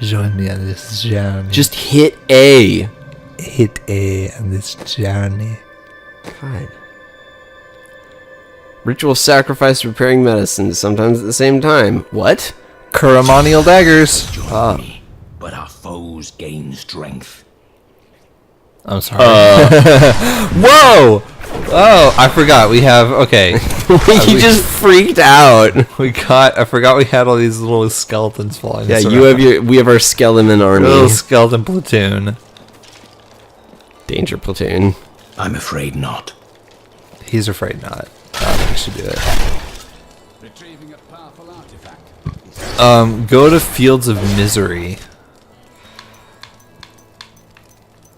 Join me on this journey. Just hit A. Hit A on this journey. God. Ritual sacrifice preparing medicines, sometimes at the same time. What? Ceremonial daggers. Join me, but our foes gain strength. I'm sorry. Whoa! Oh, I forgot. We have... Okay. You just freaked out. I forgot we had all these little skeletons flying. Yeah, we have our skeleton army. Little skeleton platoon. Danger platoon. I'm afraid not. He's afraid not. I think we should do it. Retrieving a powerful artifact. Go to Fields of Misery.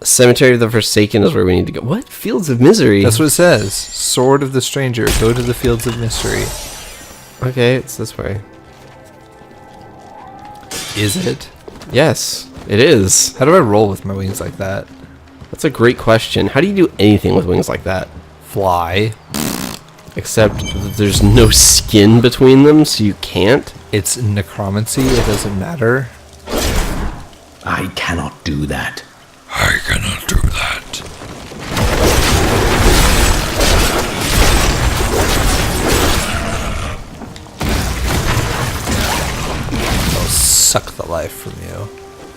Cemetery of the Forsaken is where we need to go. What? Fields of Misery? That's what it says. Sword of the Stranger. Go to the Fields of Misery. Okay, it's this way. Is it? Yes, it is. How do I roll with my wings like that? That's a great question. How do you do anything with wings like that? Fly. Except that there's no skin between them, so you can't. It's necromancy. It doesn't matter. I cannot do that. I cannot do that. I'll suck the life from you.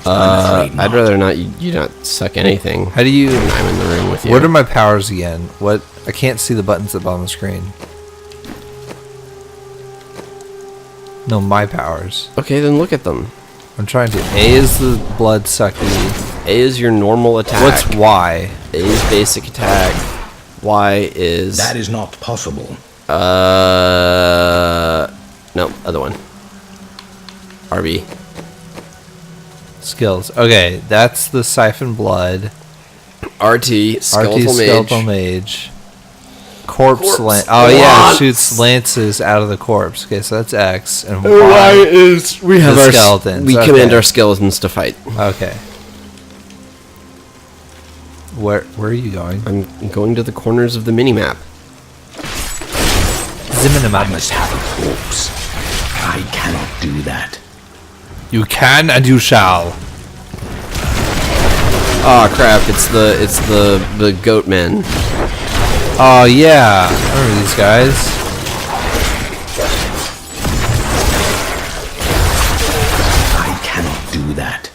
I'd rather not you not suck anything. How do you... when I'm in the room with you. What are my powers again? What? I can't see the buttons at the bottom of the screen. No, my powers. Okay, then look at them. I'm trying to. A is the blood sucky. A is your normal attack. What's Y? A is basic attack. Y is... That is not possible. No, other one. RB. Skills. Okay, that's the siphon blood. RT, skeletal mage. Skeletal mage. Corpse Corpse oh yeah, lance. shoots lances out of the corpse. Okay, so that's X. And Y Y is... We have the our skeletons. We Okay. command our skeletons to fight. Okay. Where are you going? I'm going to the corners of the mini-map. I must have a corpse. I cannot do that. You can and you shall. Oh crap, it's the goat men. Oh yeah, I remember these guys. I cannot do that.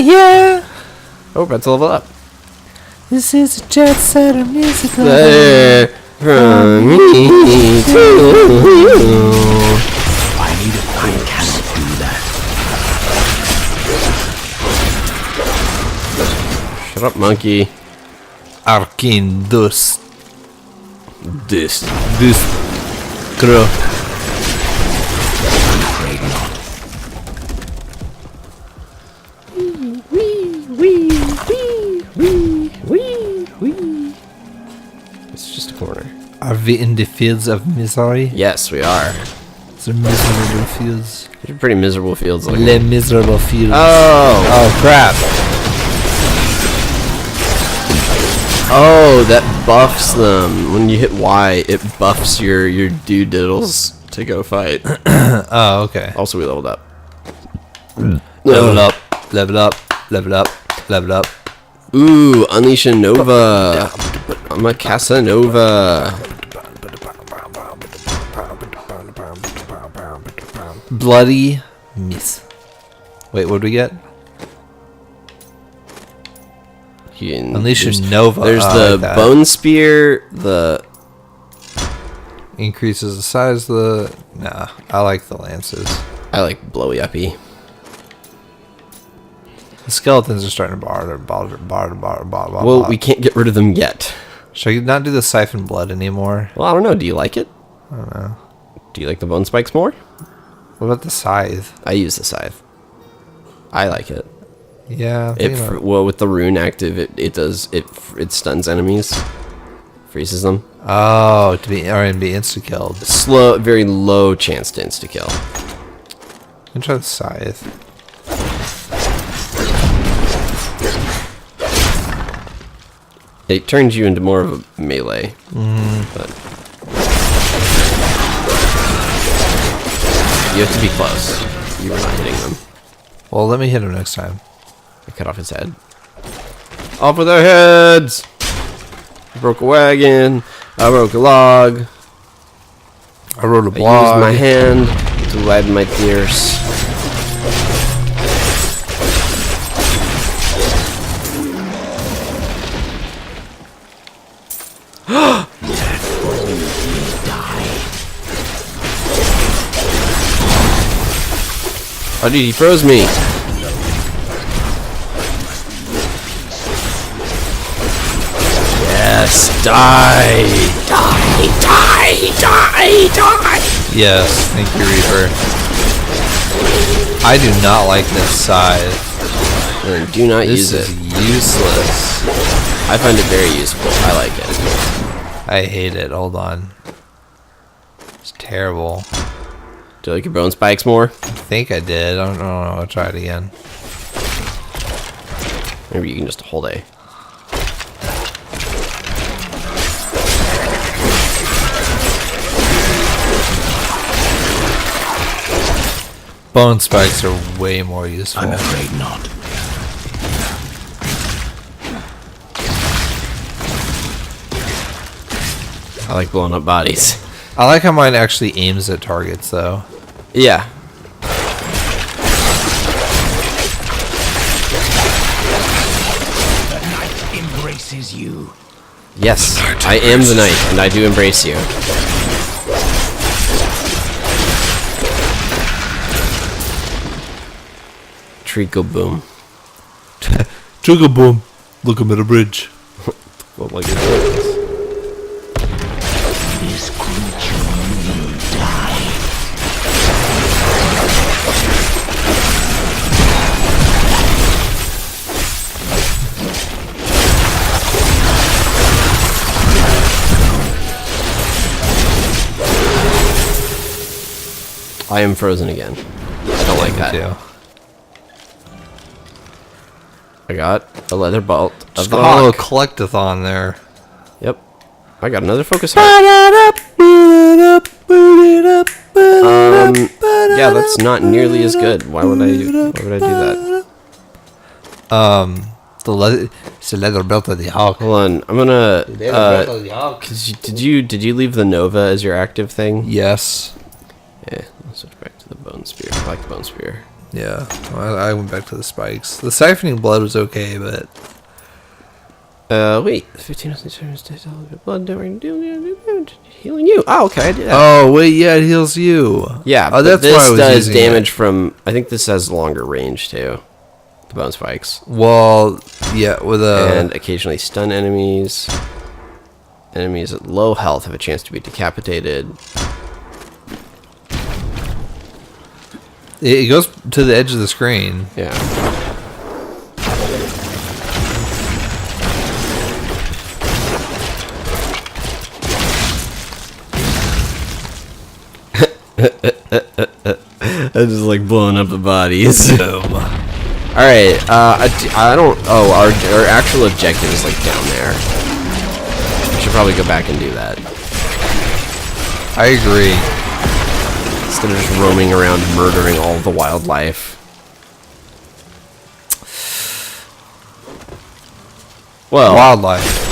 Yeah. Oh, about to level up. This is a jet setter musical. From me to you. I cannot do that. Shut up, monkey. Arcane dust. This. Crow. I'm afraid not. It's just a corner. Are we in the fields of misery? Yes, we are. The miserable fields. These are pretty miserable fields. Like Les miserable fields. oh, Crap. oh, that buffs them. When you hit Y, it buffs your doodiddles to go fight. Oh, okay. Also, we leveled up. Level up. Level up. Level up. Level up. Ooh, Unleash a Nova. I'm a Casanova. Bloody miss. Wait, what do we get? Unleash a Nova. There's I the like that. Bone Spear, the... Increases the size of the... Nah, I like the lances. I like Blowy Uppy. The skeletons are starting to bar. Well, we can't get rid of them yet. Should I not do the siphon blood anymore? Well, I don't know. Do you like it? I don't know. Do you like the Bone Spikes more? What about the scythe? I use the Scythe. I like it. Yeah. Well, with the rune active, it stuns enemies, freezes them. Oh, to be insta killed. Slow, very low chance to insta kill. I can try the scythe. It turns you into more of a melee. But You have to be close. You were not hitting them. Well, let me hit him next time. I cut off his head. Off with their heads! I broke a wagon. I broke a log. I wrote a I blog. used my hand to wipe my tears. Oh, dude, he froze me. Yes, die, die, die, die, die. Yes, thank you, Reaper. I do not like this scythe. Then do not This use is it. useless. I find it very useful. I like it. I hate it. Hold on. It's terrible. Do you like your bone spikes more? I think I did. I don't know. I'll try it again. Maybe you can just hold A. Bone spikes are way more useful. I'm afraid not. I like blowing up bodies. I like how mine actually aims at targets, though. Yeah. The night embraces you. Yes, I am the knight, and I do embrace you. Treacle boom. Trigger boom. Look, I'm at a bridge. Well, like it This creature will die. I am frozen again. I don't like that. Too. I got a leather bolt of Just the got a little hawk. collectathon there. Yep. I got another focus heart. Yeah, that's not nearly as good. Why would I do that? The leather. It's a leather belt of the hawk. Hold on. I'm gonna of the hawk. did you leave the Nova as your active thing? Yes. Yeah, let's switch back to the bone spear. I like the bone spear. Yeah. I went back to the spikes. The siphoning blood was okay, but Wait. 15 blood healing you. Oh, okay, I did that. oh wait, yeah, it heals you. Yeah, oh, but that's this why I was does using damage it. from. I think this has longer range too. The bone spikes Well, yeah, with and occasionally stun enemies. Enemies at low health have a chance to be decapitated. it goes to the edge of the screen. Yeah. I just like blowing up the bodies. Alright, I don't... Oh, our actual objective is like down there. I should probably go back and do that. I agree. Instead of just roaming around murdering all the wildlife. Well, Wildlife.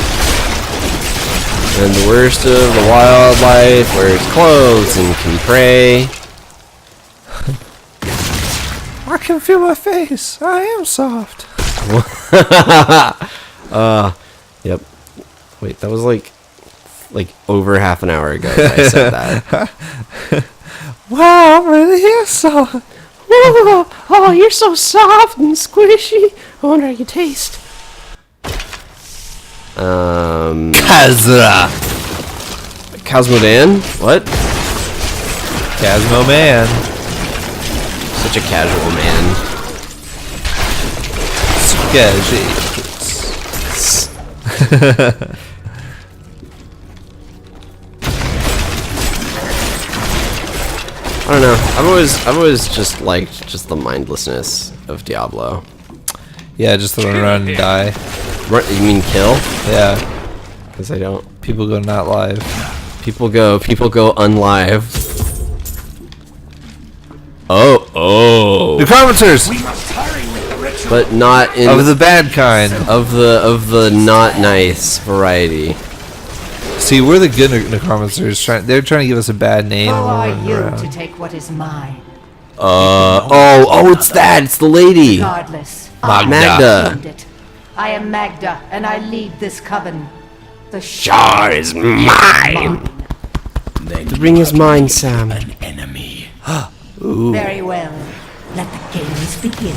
and the worst of the wildlife wears clothes and can pray. I can feel my face. I am soft. Yep. Wait, that was like over half an hour ago that I said that. Wow, I'm really soft. Oh, you're so soft and squishy. I wonder how you taste. Kazra. Cosmodan? What? Casmo man. Such a casual man. Sketchy. I don't know. I've always just liked just the mindlessness of Diablo. Yeah, just run around and die. You mean kill? Yeah. Because I don't. People go not live. People go unlive. Oh. Necromancers! We must hurry with the ritual. But not in Of the bad kind. of the not nice variety. See, we're the good necromancers. They're trying to give us a bad name. Who when we're are running you around. to take what is mine? Oh, it's that. It's the lady. Regardless, Magda. named it. I am Magda, and I lead this coven. The Jar is mine. Then The ring is mine, Sam. an enemy. Very well. Let the games begin.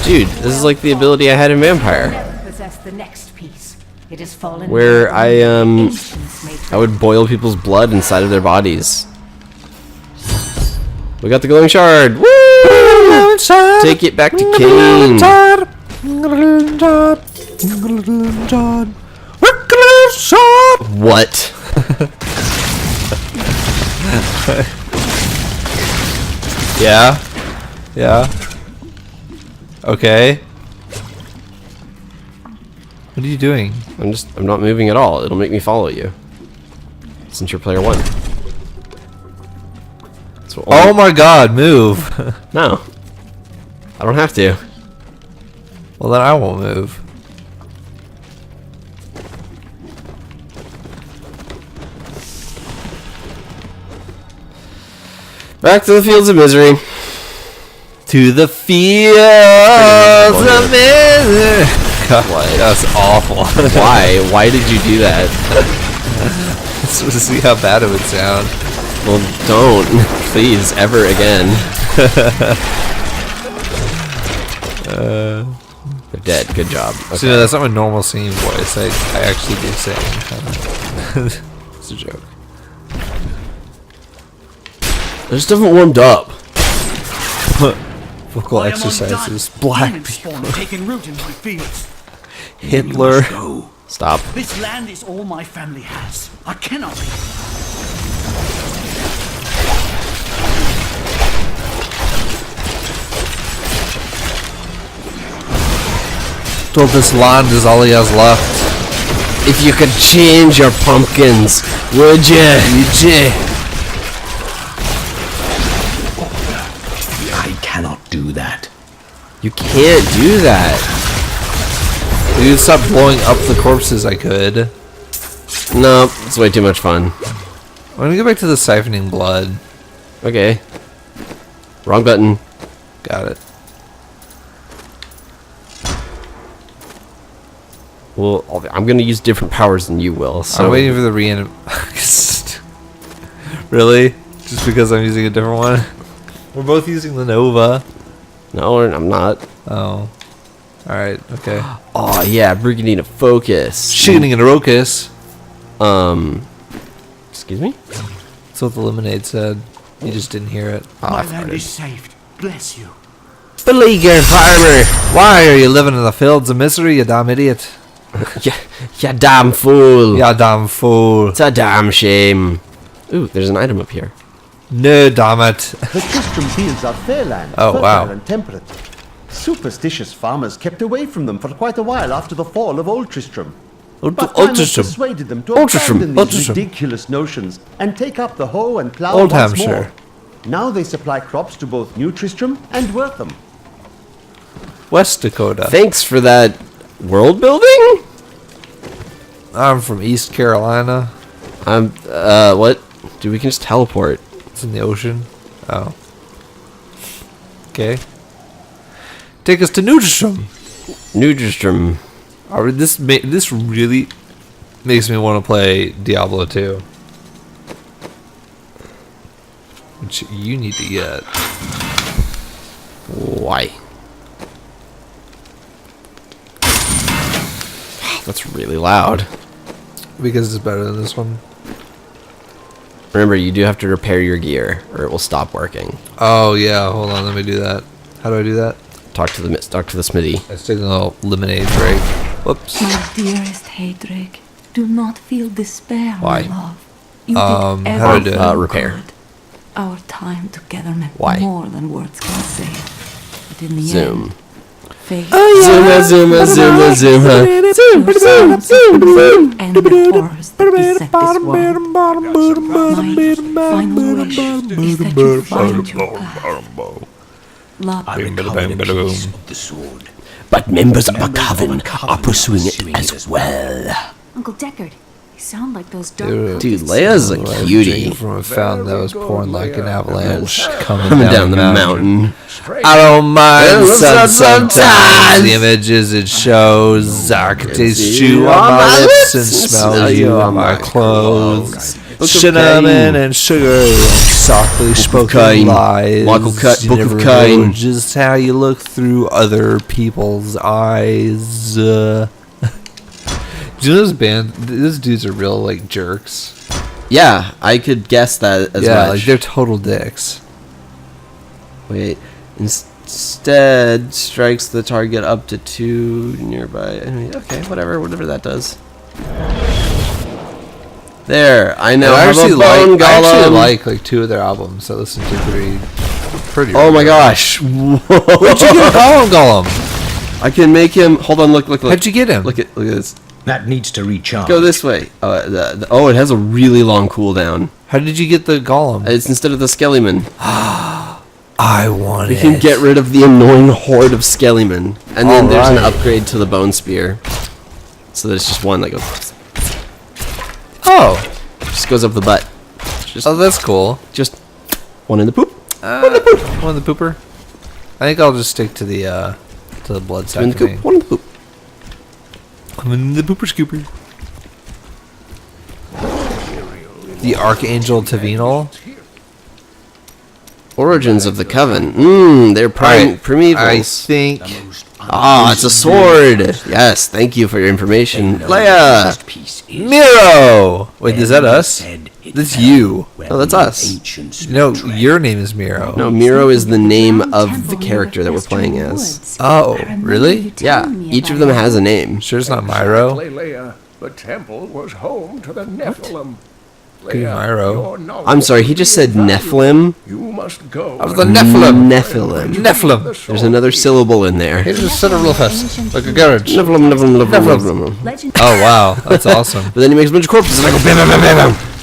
Dude, this is like the ability I had in Vampire, Never possess the next piece. It has fallen. where Instance may I would boil people's blood inside of their bodies. We got the glowing shard. Woo! Take it back to Kane. What? Yeah? Yeah? Okay. What are you doing? I'm not moving at all. It'll make me follow you. Since you're player 1. So Oh my god, move! no. I don't have to. Well, then I won't move. Back to the fields of misery. To the fields of misery. God, that's awful. Why? Why did you do that? Just to see how bad it would sound. Well, don't. Please, ever again. They're dead. Good job. Okay. So that's not my normal singing voice. I actually do sing. It's a joke. I just haven't warmed up. Vocal exercises. Black spawn taking root in my fields. Hitler. Go. Stop. This land is all my family has. I cannot leave. Told this land is all he has left. If you could change your pumpkins, would you? I cannot do that. You can't do that. Dude, stop blowing up the corpses. I could. No, it's way too much fun. I'm gonna go back to the siphoning blood. Okay. Wrong button. Got it. Well, I'm gonna use different powers than you will. So I'm waiting for the reanim. Really? Just because I'm using a different one? We're both using the Nova. No, I'm not. Oh. Alright, okay. Oh yeah, we're gonna need to focus. Shooting in a Rokus. Excuse me? That's what the lemonade said. You just didn't hear it. My land is saved. Bless you. Beleaguered farmer. Why are you living in the fields of misery, you damn idiot? Ya damn fool. You damn fool. It's a damn shame. Ooh, there's an item up here. No, damn it. The Tristram fields are fair land, Oh, fertile wow. and temperate. Superstitious farmers kept away from them for quite a while after the fall of Old Tristram. But time has Tristram. persuaded them to Old Tristram, abandon Old these Tristram. ridiculous notions and take up the hoe and plough Old once Hampshire. more. Now they supply crops to both New Tristram and Wortham. West Dakota. Thanks for that world building? I'm from East Carolina. What? Dude, we can just teleport. It's in the ocean. Oh. Okay. Take us to Nutrisum. Nudistrom. This really makes me want to play Diablo 2. Which you need to get. Why? That's really loud. Because it's better than this one. Remember, you do have to repair your gear, or it will stop working. Oh yeah, hold on, let me do that. How do I do that? Talk to the smithy. I stick a little lemonade break. Whoops. My dearest Hadric, do not feel despair, Why? my love. You How did do I everything do it? you Repair. could. Our time together meant Why? more than words can say. But in the Zoom. end, Faith. Zuma, Zuma, Zuma, Zuma. And the horrors that beset this world. My final wish is that you find your path. Love. I recovered a piece of the sword. But members of a coven are pursuing it as well. Uncle Deckard, you sound like those dark Dude, Leia's a cutie. From a fountain that was pouring like an avalanche Coming down the mountain. I don't mind Yeah, sometimes. The images it shows, I can taste you on my lips and smell you on my clothes. Cinnamon and sugar, softly spoken cocaine. lies. Michael Cut, You Book of never Cain. know just how you look through other people's eyes. Do you know this band? These dudes are real like jerks. Yeah, I could guess that as Yeah, much. like they're total dicks. Wait, instead strikes the target up to 2 nearby. Okay, whatever that does. There, I know. I I actually bone like golem. like 2 of their albums. I listened to pretty. Oh my gosh! Where'd you get Golem? I can make him. Hold on, look. How'd you get him? Look at this. That needs to recharge. Go this way. Oh, it has a really long cooldown. How did you get the Golem? It's instead of the Skellyman. I want You it. can get rid of the annoying horde of Skellyman, and then there's an Alright. upgrade to the Bone Spear, so that it's just one that goes. Oh, Just goes up the butt. oh, that's cool. Just one in the poop. One the pooper. I think I'll just stick to the blood One sack in the thing. coop. One in the poop. I'm in the pooper scooper. The Archangel Tavinal. Origins of the Coven. They're Alright, primevals. I think. Ah, it's a sword. Yes, thank you for your information, Leia. Piece is Miro! Wait, is that us? That's you. No, that's us. No, your name is Miro. No, Miro is the name of the character that we're playing as. Oh, really? Yeah, each of them has a name. Sure it's not Myro? Leia, the temple was home to the Nephilim. Could be Myro. I'm sorry, he just said Nephilim. You must go. Of the Nephilim. Nephilim. Nephilim. There's another syllable in there. Hey, just said it real fast. Like a garage. Nephilim. Oh, wow. That's awesome. But then he makes a bunch of corpses and I go bam, bam, bam, bam, bam.